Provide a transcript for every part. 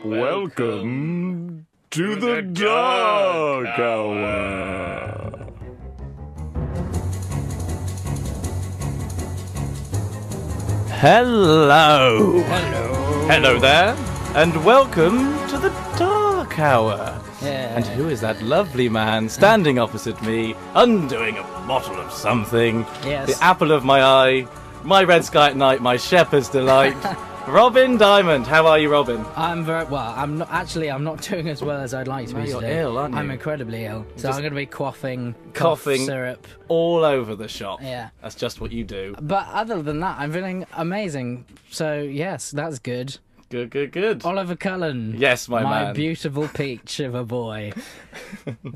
Welcome to the Dark Hour. Hello. Hello there, and welcome to the Dark Hour. Yeah. And who is that lovely man standing opposite me, undoing a bottle of something? Yes. The apple of my eye, my red sky at night, my shepherd's delight. Robin Diamond. How are you, Robin? I'm very well. I'm not doing as well as I'd like to be you're today. ill, aren't you? I'm incredibly ill. So I'm going to be coughing syrup all over the shop. Yeah. That's just what you do. But other than that, I'm feeling amazing. So yes, that's good. Good. Oliver Cullen. Yes, my man. My beautiful peach of a boy.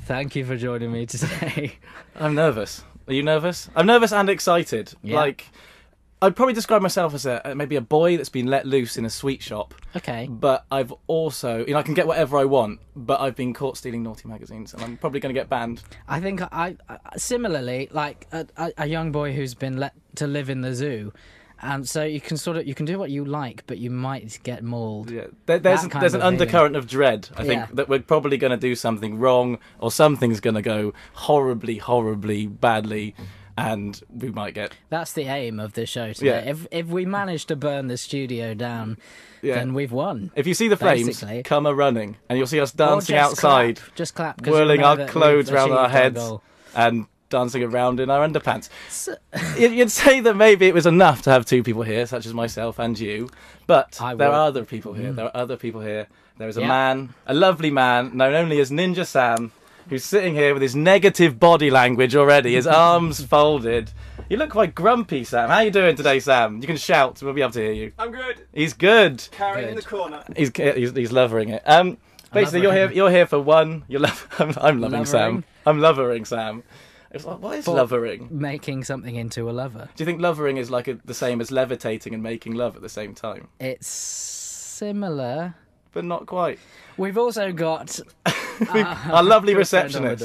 Thank you for joining me today. I'm nervous. Are you nervous? I'm nervous and excited. Yeah. Like, I'd probably describe myself as maybe a boy that's been let loose in a sweet shop. Okay. But I've also, I can get whatever I want, but I've been caught stealing naughty magazines, and I'm probably going to get banned. I think I similarly, like a young boy who's been let to live in the zoo. And so you can do what you like, but you might get mauled. Yeah, there's an undercurrent of dread. I think that we're probably going to do something wrong, or something's going to go horribly badly, and we might get. That's the aim of this show today. Yeah. If we manage to burn the studio down, then we've won. If you see the flames, basically. come a running, and you'll see us dancing outside, just clap, whirling our clothes around our heads, and dancing around in our underpants. You'd say that maybe it was enough to have two people here, such as myself and you, but there are other people here. There are other people here. There is a man, a lovely man, known only as Ninja Sam, who's sitting here with his negative body language already, his arms folded. You look quite grumpy, Sam. How are you doing today, Sam? You can shout, we'll be able to hear you. I'm good. He's good. Karen in the corner. He's lovering it. Basically, you're here for one. I'm loving Sam. I'm lovering Sam. It's like, what is lovering? Making something into a lover. Do you think lovering is like the same as levitating and making love at the same time? It's similar, but not quite. We've also got our lovely receptionist,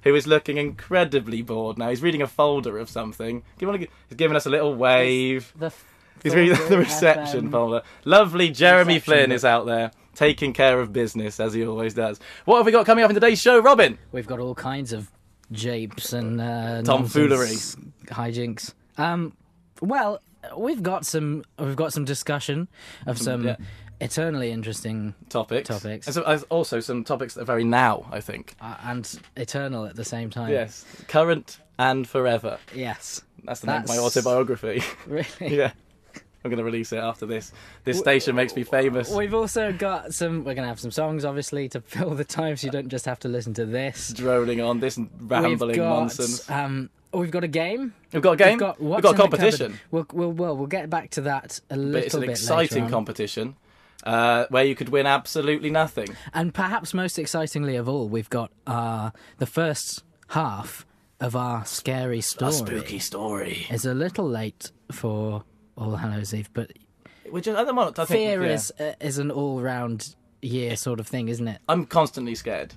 who is looking incredibly bored now. He's reading a folder of something. He's giving us a little wave. He's reading the reception folder. Lovely Jeremy Flynn is out there, taking care of business, as he always does. What have we got coming up in today's show, Robin? We've got all kinds of japes and tomfoolery, hijinks. Well, we've got some discussion of some eternally interesting topics. And so, also some topics that are very now, I think, and eternal at the same time. Yes, current and forever. Yes, that's the name of my autobiography. Really? Yeah. I'm going to release it after this. This station makes me famous. We've also got we're going to have some songs, obviously, to fill the time, so you don't just have to listen to this. Droning on, this rambling nonsense. We've got a game. We've got a game? We've got a competition. We'll get back to that a little bit later. It's an exciting competition where you could win absolutely nothing. And perhaps most excitingly of all, we've got the first half of our scary story. A spooky story. It's a little late for All Hallows Eve, but at the moment, I think, fear is an all-round year sort of thing, isn't it? I'm constantly scared.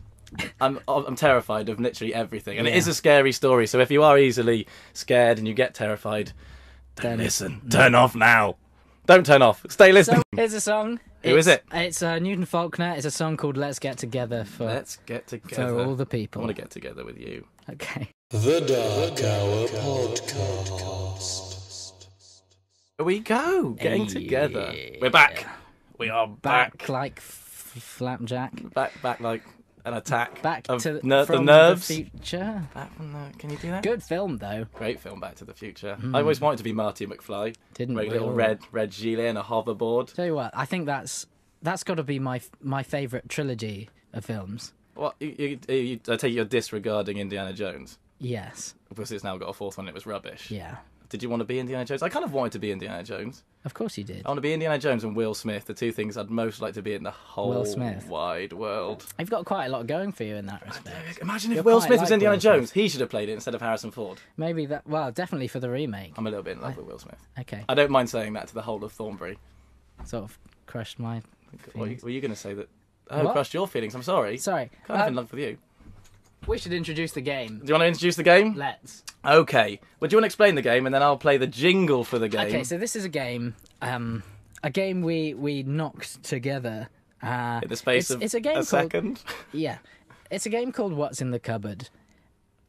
I'm terrified of literally everything, and it is a scary story. So if you are easily scared and you get terrified, don't listen. Turn off now. Don't turn off. Stay listening. So here's a song. Who is it? It's Newton Faulkner. It's a song called "Let's Get Together" for all the people. I want to get together with you. Okay. The Dark Hour Podcast. Here we go, getting together. We're back. We are back like flapjack. Back like an attack. Back of to the nerves. The future. Back from the. Can you do that? Good film though. Great film, Back to the Future. I always wanted to be Marty McFly. Didn't we? Little red gilet and a hoverboard. Tell you what, I think that's got to be my favourite trilogy of films. What? I take you're disregarding Indiana Jones. Yes. Because it's now got a fourth one. It was rubbish. Yeah. Did you want to be Indiana Jones? I kind of wanted to be Indiana Jones. Of course you did. I want to be Indiana Jones and Will Smith, the two things I'd most like to be in the whole wide world. You've got quite a lot going for you in that respect. Imagine if Will Smith was Indiana Jones. He should have played it instead of Harrison Ford. Maybe that. Well, definitely for the remake. I'm a little bit in love with Will Smith. Okay. I don't mind saying that to the whole of Thornbury. Sort of crushed my feelings. Were you going to say that? Oh, crushed your feelings. I'm sorry. Sorry. Kind of in love with you. We should introduce the game. Do you want to introduce the game? Let's. Okay. Well, do you want to explain the game, and then I'll play the jingle for the game? Okay, so this is a game we knocked together In the space of it's a game second? Yeah. It's a game called What's in the Cupboard.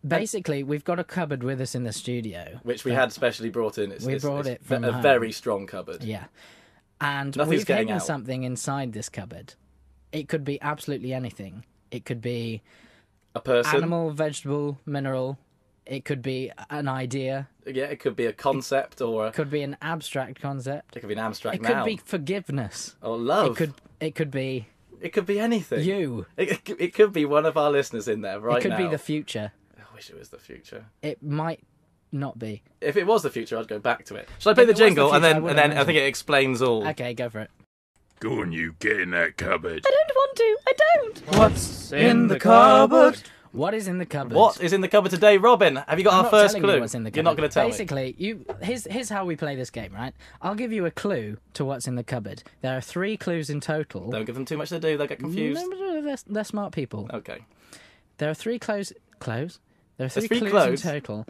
Basically, we've got a cupboard with us in the studio. Which we had specially brought in. We brought it from a home. very strong cupboard. Yeah. And Nothing's we've getting hidden out. something inside this cupboard. It could be absolutely anything. It could be A person. animal, vegetable, mineral. It could be an idea. Yeah, it could be a concept or... It could be an abstract concept. It could be an abstract It noun. could be forgiveness. Or love. It could be It could be anything. you. It could be one of our listeners in there right now. It could be the future. I wish it was the future. It might not be. If it was the future, I'd go back to it. Shall I play the If it was the jingle future, I and wouldn't then I mind think it explains all. Okay, go for it. Go on, you, get in that cupboard. I don't want to. I don't. What's in the cupboard? What is in the cupboard? What is in the cupboard today, Robin? Have you got I'm our not first telling clue? you what's in the You're not cupboard. going to tell me. Basically, here's how we play this game, right? I'll give you a clue to what's in the cupboard. There are 3 clues in total. Don't give them too much to do. They'll get confused. No, they're smart people. Okay. There are 3 clues. There are 3 3 clues clothes? in total.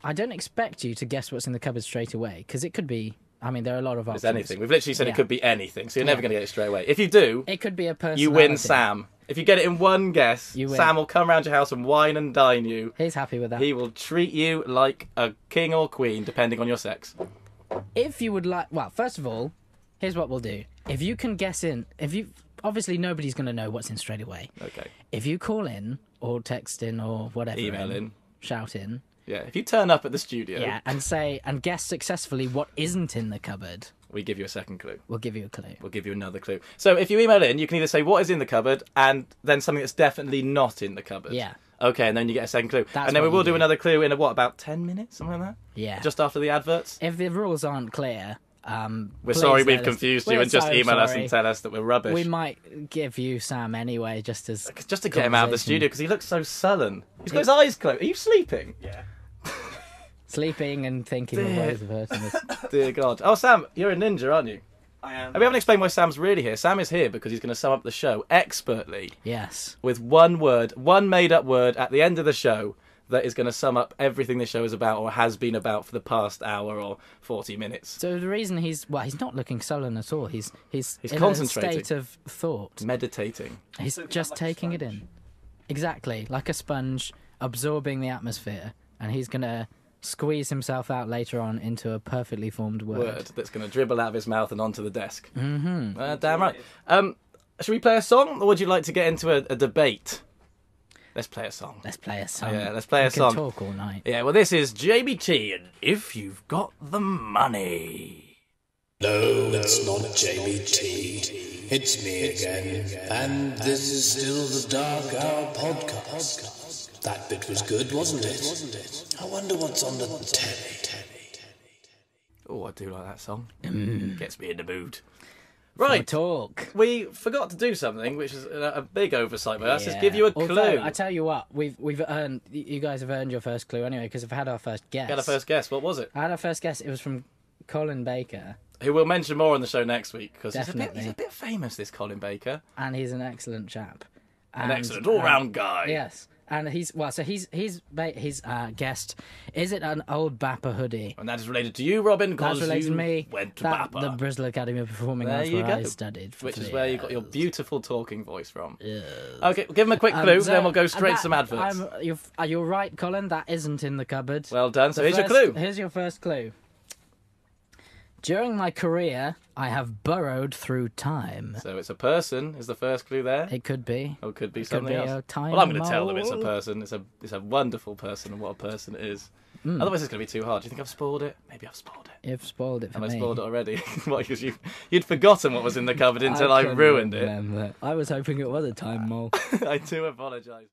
I don't expect you to guess what's in the cupboard straight away, because it could be. I mean, there are a lot of options. It's anything. We've literally said Yeah. it could be anything, so you're never going to get it straight away. If you do, It could be a person. you win Sam. If you get it in one guess, You win. Sam will come round your house and wine and dine you. He's happy with that. He will treat you like a king or queen, depending on your sex. If you would like, well, first of all, here's what we'll do. If you can guess in, obviously nobody's going to know what's in straight away. Okay. If you call in or text in or whatever, Email in. shout in, Yeah. If you turn up at the studio, yeah, and guess successfully what isn't in the cupboard, we give you a second clue. we'll give you a clue. We'll give you another clue. So if you email in, you can either say what is in the cupboard and then something that's definitely not in the cupboard. Yeah. Okay, and then you get a second clue. That's and then we what will you do do. another clue in about 10 minutes, something like that? Yeah. Just after the adverts? If the rules aren't clear, We're please sorry let we've us- confused you We're and just so email us sorry. and tell us that we're rubbish. We might give you Sam anyway, just as Just to get him out of the conversation. studio because he looks so sullen. He's got his eyes closed. Are you sleeping? Yeah. sleeping and thinking of ways of hurting us. Dear God. Oh, Sam, you're a ninja, aren't you? I am. And we haven't explained why Sam's really here. Sam is here because he's going to sum up the show expertly Yes. with one word, one made-up word at the end of the show that is going to sum up everything the show is about or has been about for the past hour or 40 minutes. So the reason he's not looking sullen at all. He's in concentrating. a state of thought. Meditating. He's just like a taking it sponge. in. Exactly, like a sponge absorbing the atmosphere, and he's gonna squeeze himself out later on into a perfectly formed Word that's going to dribble out of his mouth and onto the desk. Mm-hmm. Damn right. Should we play a song or would you like to get into a debate? Let's play a song. Let's play a song. Yeah, let's play a we song. can talk all night. Yeah, well, this is JBT and If You've Got the Money. No, it's not Jamie T. It's me again. And this is still the Dark Hour podcast. That bit was good, wasn't it? I wonder what's on the telly. Oh, I do like that song. Gets me in the mood. For Right, talk. we forgot to do something, which is a big oversight by us. Is Yeah. give you a clue. Although, I tell you what, we've earned. You guys have earned your first clue anyway, because we've had our first guess. Get a first guess. What was it? I had our first guess. It was from Colin Baker, Who we'll mention more on the show next week because he's Definitely. a bit famous. This Colin Baker, and he's an excellent chap. an And, excellent all-round guy. Yes, and he's guessed. Is it an old Bapper hoodie? And that is related to you, Robin, because That's related you to me. went to That- Bapper. the Bristol Academy of Performing There Arts, you where go. I studied, for Which is 3 where you got your years. beautiful talking voice from. Yes. Okay, give him a quick clue, So- then we'll go straight and to some adverts. You're right, Colin. That isn't in the cupboard. Well done. So The here's your first- clue. Here's your first clue. During my career, I have burrowed through time. So it's a person. Is the first clue there? It could be. Or it could be could something be else. a time Well, I'm going to tell them it's a mole. person. It's a wonderful person, and what a person it is. Otherwise, it's going to be too hard. Do you think I've spoiled it? Maybe I've spoiled it. You've spoiled it for Have me. I spoiled it already? Why? Because you'd forgotten what was in the cupboard until I couldn't ruined it. remember. I was hoping it was a time mole. I do apologise.